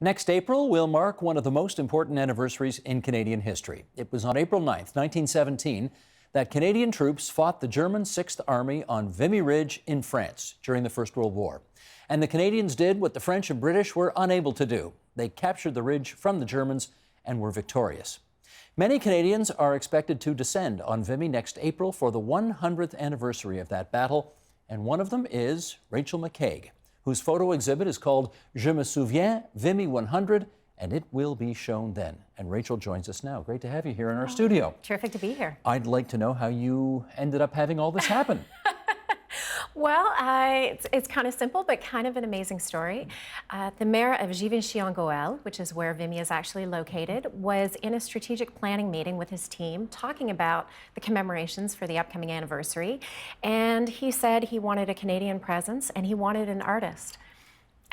Next April will mark one of the most important anniversaries in Canadian history. It was on April 9th, 1917, that Canadian troops fought the German Sixth Army on Vimy Ridge in France during the First World War. And the Canadians did what the French and British were unable to do. They captured the ridge from the Germans and were victorious. Many Canadians are expected to descend on Vimy next April for the 100th anniversary of that battle, and one of them is Racheal McCaig, whose photo exhibit is called Me Souviens, Vimy 100, and it will be shown then. And Racheal joins us now. Great to have you here in our studio. Terrific to be here. I'd like to know how you ended up having all this happen. Well, it's kind of simple, but kind of an amazing story. The mayor of Givenchy-en-Goël, which is where Vimy is actually located, was in a strategic planning meeting with his team talking about the commemorations for the upcoming anniversary. And he said he wanted a Canadian presence and he wanted an artist.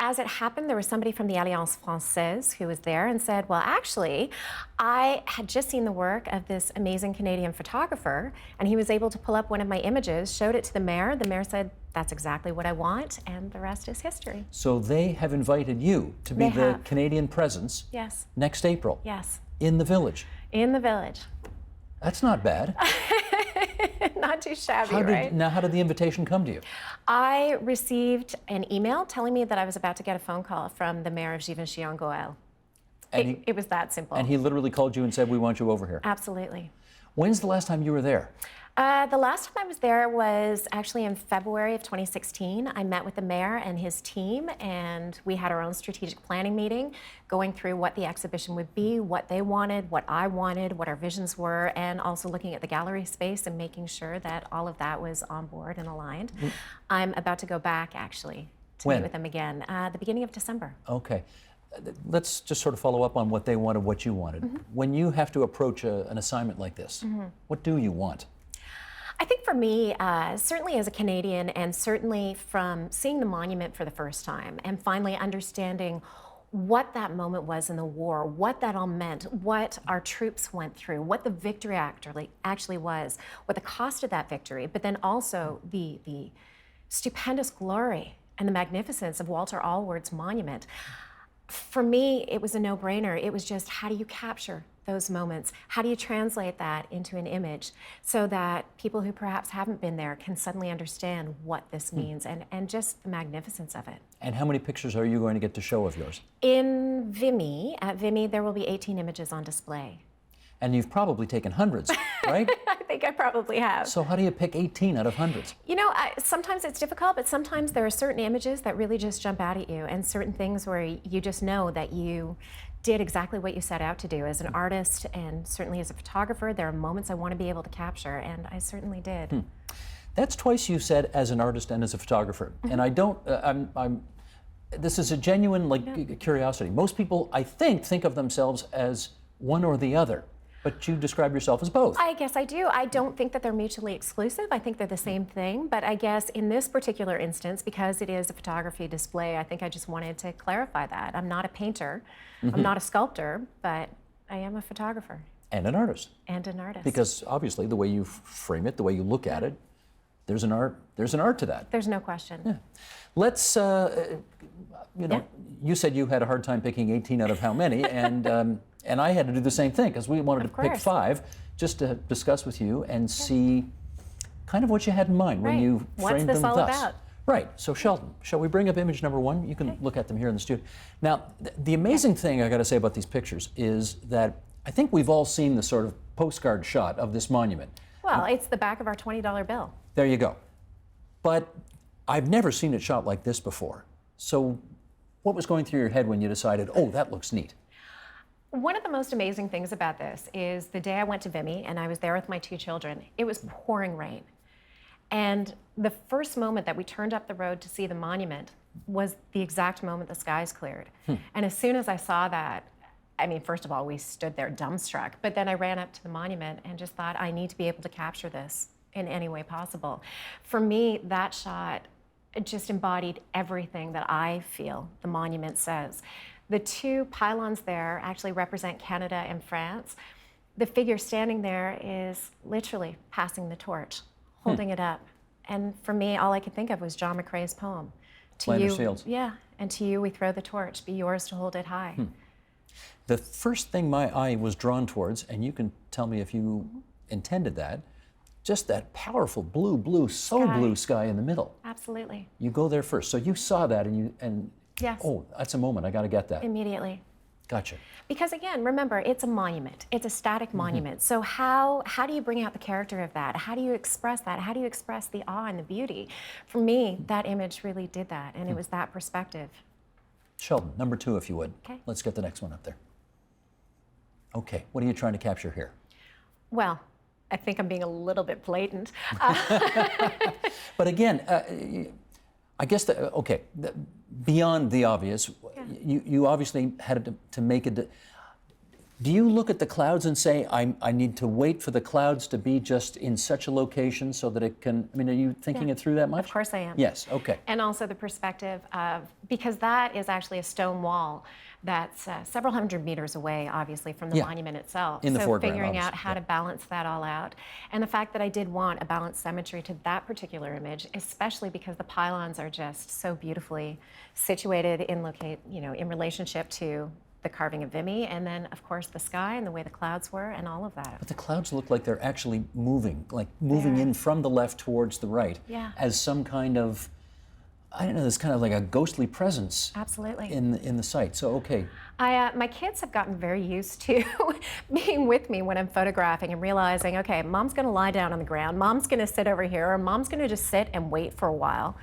As it happened, there was somebody from the Alliance Française who was there and said, well, actually, I had just seen the work of this amazing Canadian photographer, and he was able to pull up one of my images, showed it to the mayor. The mayor said, that's exactly what I want, and the rest is history. So they have invited you to be the Canadian presence. Yes. Next April. Yes. In the village. In the village. That's not bad. Not too shabby, right? Now, how did the invitation come to you? I received an email telling me that I was about to get a phone call from the mayor of Givenchy-en-Goël. It was that simple. And he literally called you and said, we want you over here. Absolutely. When's the last time you were there? The last time I was there was actually in February of 2016. I met with the mayor and his team, and we had our own strategic planning meeting, going through what the exhibition would be, what they wanted, what I wanted, what our visions were, and also looking at the gallery space and making sure that all of that was on board and aligned. I'm about to go back, actually, to meet with them again, the beginning of December. Okay. Let's just sort of follow up on what they wanted, what you wanted. When you have to approach an assignment like this, what do you want? I think for me, certainly as a Canadian, and certainly from seeing the monument for the first time and finally understanding what that moment was in the war, what that all meant, what our troops went through, what the victory actually was, what the cost of that victory, but then also the stupendous glory and the magnificence of Walter Allward's monument. For me, it was a no-brainer. It was just, how do you capture those moments? How do you translate that into an image so that people who perhaps haven't been there can suddenly understand what this means and just the magnificence of it? And how many pictures are you going to get to show of yours? In Vimy, at Vimy, there will be 18 images on display. And you've probably taken hundreds, right? I think I probably have. So how do you pick 18 out of hundreds? You know, sometimes it's difficult, but sometimes there are certain images that really just jump out at you, and certain things where you just know that you did exactly what you set out to do as an artist, and certainly as a photographer. There are moments I want to be able to capture, and I certainly did. That's twice you said as an artist and as a photographer, and I don't. This is a genuine curiosity. Most people, I think of themselves as one or the other. But you describe yourself as both. I guess I do. I don't think that they're mutually exclusive. I think they're the same thing. But I guess in this particular instance, because it is a photography display, I think I just wanted to clarify that. I'm not a painter. I'm not a sculptor, but I am a photographer. And an artist. And an artist. Because obviously the way you frame it, the way you look at it, there's an art to that. There's no question. Yeah. Let's, you said you had a hard time picking 18 out of how many, and I had to do the same thing because we wanted to pick 5 just to discuss with you and see kind of what you had in mind when you framed them thus. What's this all about? Right. So Sheldon, shall we bring up image number 1? You can look at them here in the studio. Now, the amazing thing I got to say about these pictures is that I think we've all seen the sort of postcard shot of this monument. Well, it's the back of our $20 bill. There you go. But I've never seen it shot like this before. So what was going through your head when you decided, oh, that looks neat? One of the most amazing things about this is the day I went to Vimy and I was there with my 2 children, it was pouring rain. And the first moment that we turned up the road to see the monument was the exact moment the skies cleared. And as soon as I saw that, I mean, first of all, we stood there dumbstruck, but then I ran up to the monument and just thought, I need to be able to capture this in any way possible. For me, that shot just embodied everything that I feel the monument says. The 2 pylons there actually represent Canada and France. The figure standing there is literally passing the torch, holding it up. And for me, all I could think of was John McCrae's poem. Land of Seals. Yeah, And to you we throw the torch, be yours to hold it high. The first thing my eye was drawn towards, and you can tell me if you intended that, just that powerful blue, so Sky. blue sky in the middle. Absolutely. You go there first. So you saw that and Yes. oh, that's a moment, I got to get that. Immediately. Gotcha. Because again, remember, it's a monument. It's a static monument. So how do you bring out the character of that? How do you express that? How do you express the awe and the beauty? For me, that image really did that, and it was that perspective. Sheldon, number 2, if you would. Okay. Let's get the next one up there. Okay, what are you trying to capture here? Well, I think I'm being a little bit blatant. But again, I guess, beyond the obvious, you obviously had to make it. Do you look at the clouds and say, I need to wait for the clouds to be just in such a location so that it can, I mean, are you thinking it through that much? Of course I am. Yes, okay. And also the perspective of, because that is actually a stone wall that's several hundred meters away, obviously, from the monument itself. In the foreground, So figuring out obviously, how to balance that all out. And the fact that I did want a balanced symmetry to that particular image, especially because the pylons are just so beautifully situated in in relationship to the carving of Vimy, and then, of course, the sky and the way the clouds were and all of that. But the clouds look like they're actually moving, like moving in from the left towards the right, as some kind of, I don't know, there's kind of like a ghostly presence. Absolutely. In the site. So, okay. My kids have gotten very used to being with me when I'm photographing and realizing, okay, mom's going to lie down on the ground, mom's going to sit over here, or mom's going to just sit and wait for a while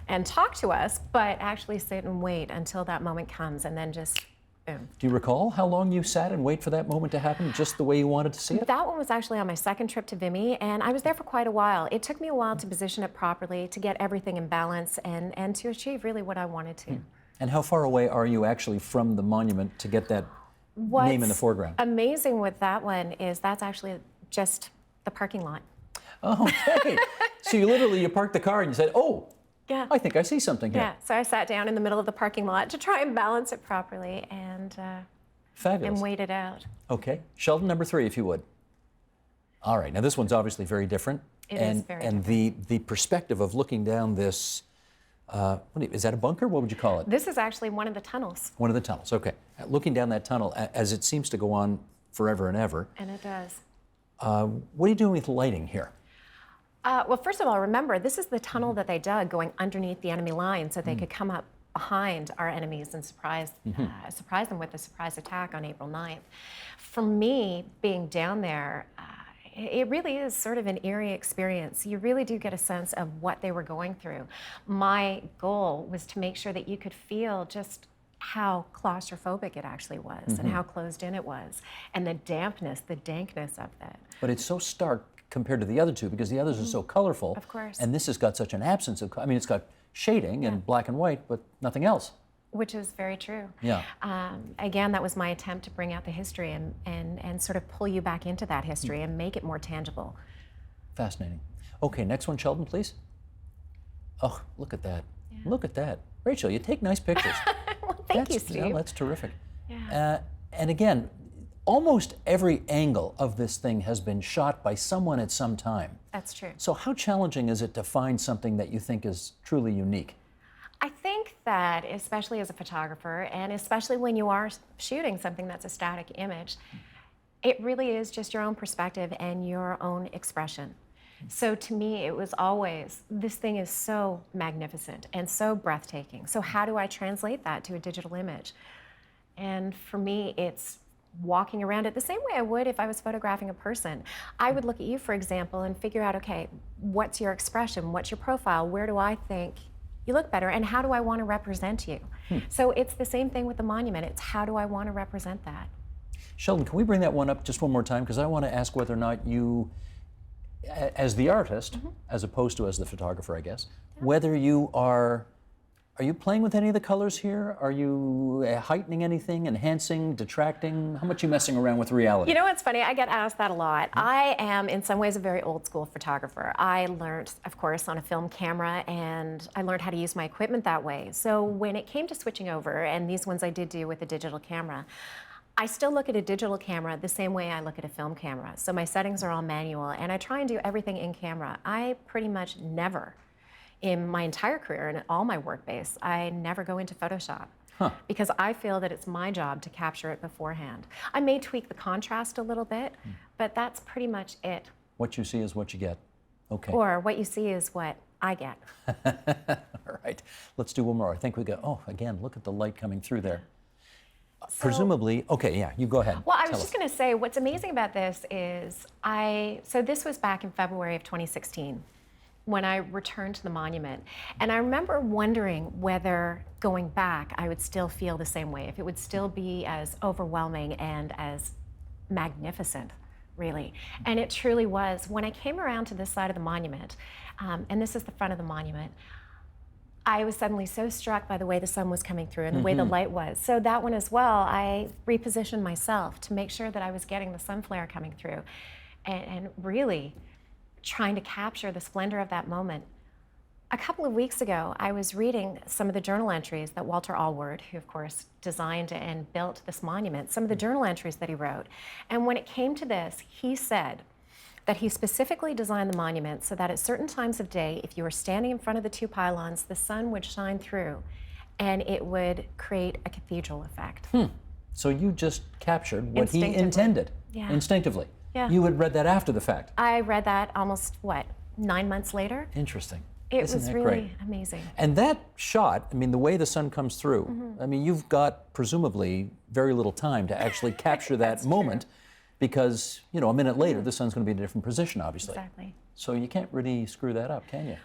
and talk to us, but actually sit and wait until that moment comes, and then just boom. Do you recall how long you sat and wait for that moment to happen, just the way you wanted to see it? That one was actually on my second trip to Vimy, and I was there for quite a while. It took me a while to position it properly, to get everything in balance, and to achieve really what I wanted to. And how far away are you actually from the monument to get that name in the foreground? What's amazing with that one is that's actually just the parking lot. Okay. So you parked the car and you said, oh, Yeah. I think I see something here. Yeah, so I sat down in the middle of the parking lot to try and balance it properly and Fabulous. wait it out. Okay. Sheldon, number 3, if you would. All right. Now, this one's obviously very different. It is very different. And the perspective of looking down this, is that a bunker? What would you call it? This is actually one of the tunnels. One of the tunnels. Okay. Looking down that tunnel, as it seems to go on forever and ever. And it does. What are you doing with lighting here? Well, first of all, remember, this is the tunnel that they dug going underneath the enemy line so they could come up behind our enemies and surprise them with a surprise attack on April 9th. For me, being down there, it really is sort of an eerie experience. You really do get a sense of what they were going through. My goal was to make sure that you could feel just how claustrophobic it actually was and how closed in it was, and the dampness, the dankness of that. But it's so stark compared to the other two because the others are so colorful. Of course. And this has got such an absence of, I mean, it's got shading and black and white, but nothing else. Which is very true. Yeah. Again, that was my attempt to bring out the history and sort of pull you back into that history and make it more tangible. Fascinating. Okay, next one, Sheldon, please. Oh, look at that. Yeah. Look at that. Racheal, you take nice pictures. Well, thank you, Steve. Yeah, that's terrific. Yeah. And again, almost every angle of this thing has been shot by someone at some time. That's true. So how challenging is it to find something that you think is truly unique? I think that, especially as a photographer, and especially when you are shooting something that's a static image, it really is just your own perspective and your own expression. So to me, it was always, this thing is so magnificent and so breathtaking. So how do I translate that to a digital image? And for me, it's walking around it the same way I would if I was photographing a person. I would look at you, for example, and figure out, okay, what's your expression? What's your profile? Where do I think you look better? And how do I want to represent you? So it's the same thing with the monument. It's how do I want to represent that? Sheldon, can we bring that one up just one more time? Because I want to ask whether or not you, as the artist, as opposed to as the photographer, I guess, whether you are you playing with any of the colors here? Are you heightening anything, enhancing, detracting? How much are you messing around with reality? You know what's funny? I get asked that a lot. I am, in some ways, a very old school photographer. I learned, of course, on a film camera, and I learned how to use my equipment that way. So when it came to switching over, and these ones I did do with a digital camera, I still look at a digital camera the same way I look at a film camera. So my settings are all manual, and I try and do everything in camera. I pretty much never in my entire career and all my work base, I never go into Photoshop. Because I feel that it's my job to capture it beforehand. I may tweak the contrast a little bit, but that's pretty much it. What you see is what you get. Okay. Or what you see is what I get. All right. Let's do one more. I think we got, oh, again, look at the light coming through there. So, presumably, okay, yeah, you go ahead. Well, I was just going to say, what's amazing about this is so this was back in February of 2016 when I returned to the monument. And I remember wondering whether going back, I would still feel the same way, if it would still be as overwhelming and as magnificent, really. And it truly was. When I came around to this side of the monument, and this is the front of the monument, I was suddenly so struck by the way the sun was coming through and the way the light was. So that one as well, I repositioned myself to make sure that I was getting the sun flare coming through and really trying to capture the splendor of that moment. A couple of weeks ago, I was reading some of the journal entries that Walter Allward, who of course designed and built this monument, some of the journal entries that he wrote. And when it came to this, he said that he specifically designed the monument so that at certain times of day, if you were standing in front of the two pylons, the sun would shine through and it would create a cathedral effect. So you just captured what he intended instinctively. Yeah. You had read that after the fact. I read that almost, 9 months later? Interesting. It Isn't was that really great? Amazing. And that shot, I mean, the way the sun comes through, I mean, you've got presumably very little time to actually capture that moment because, you know, a minute later, the sun's going to be in a different position, obviously. Exactly. So you can't really screw that up, can you?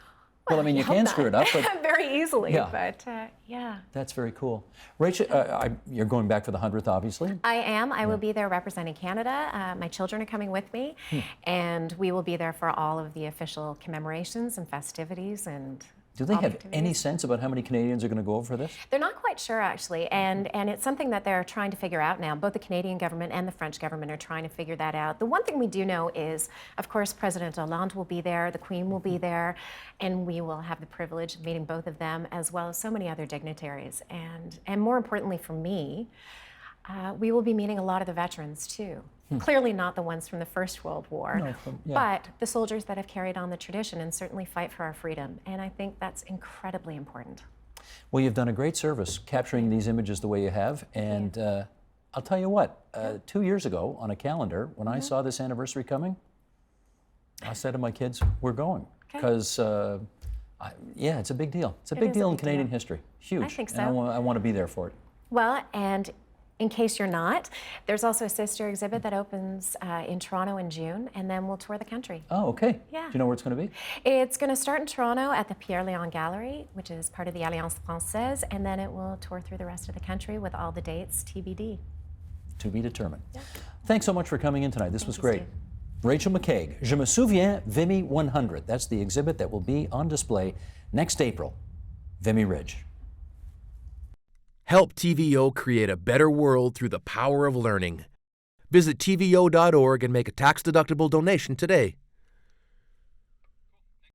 Well, I mean, you can screw it up, but very easily, Yeah. but yeah. that's very cool. Rachel, you're going back for the 100th, obviously. I am. I will be there representing Canada. My children are coming with me, and we will be there for all of the official commemorations and festivities and Do they all the have any activities. sense about how many Canadians are going to go over for this? They're not quite sure, actually, and it's something that they're trying to figure out now. Both the Canadian government and the French government are trying to figure that out. The one thing we do know is, of course, President Hollande will be there, the Queen will be there, and we will have the privilege of meeting both of them, as well as so many other dignitaries. And more importantly for me, we will be meeting a lot of the veterans, too. Clearly not the ones from the First World War, but the soldiers that have carried on the tradition and certainly fight for our freedom. And I think that's incredibly important. Well, you've done a great service capturing these images the way you have. And I'll tell you what, 2 years ago on a calendar, when I saw this anniversary coming, I said to my kids, we're going. Because, yeah, it's a big deal. It's a big deal in Canadian history. Huge. I think so. And I want to be there for it. Well, and in case you're not, there's also a sister exhibit that opens in Toronto in June, and then we'll tour the country. Oh, okay. Yeah. Do you know where it's going to be? It's going to start in Toronto at the Pierre Léon Gallery, which is part of the Alliance Française, and then it will tour through the rest of the country with all the dates TBD. To be determined. Yeah. Thanks so much for coming in tonight. This was great. Steve. Racheal McCaig, Je Me Souviens, Vimy 100. That's the exhibit that will be on display next April, Vimy Ridge. Help TVO create a better world through the power of learning. Visit TVO.org and make a tax-deductible donation today.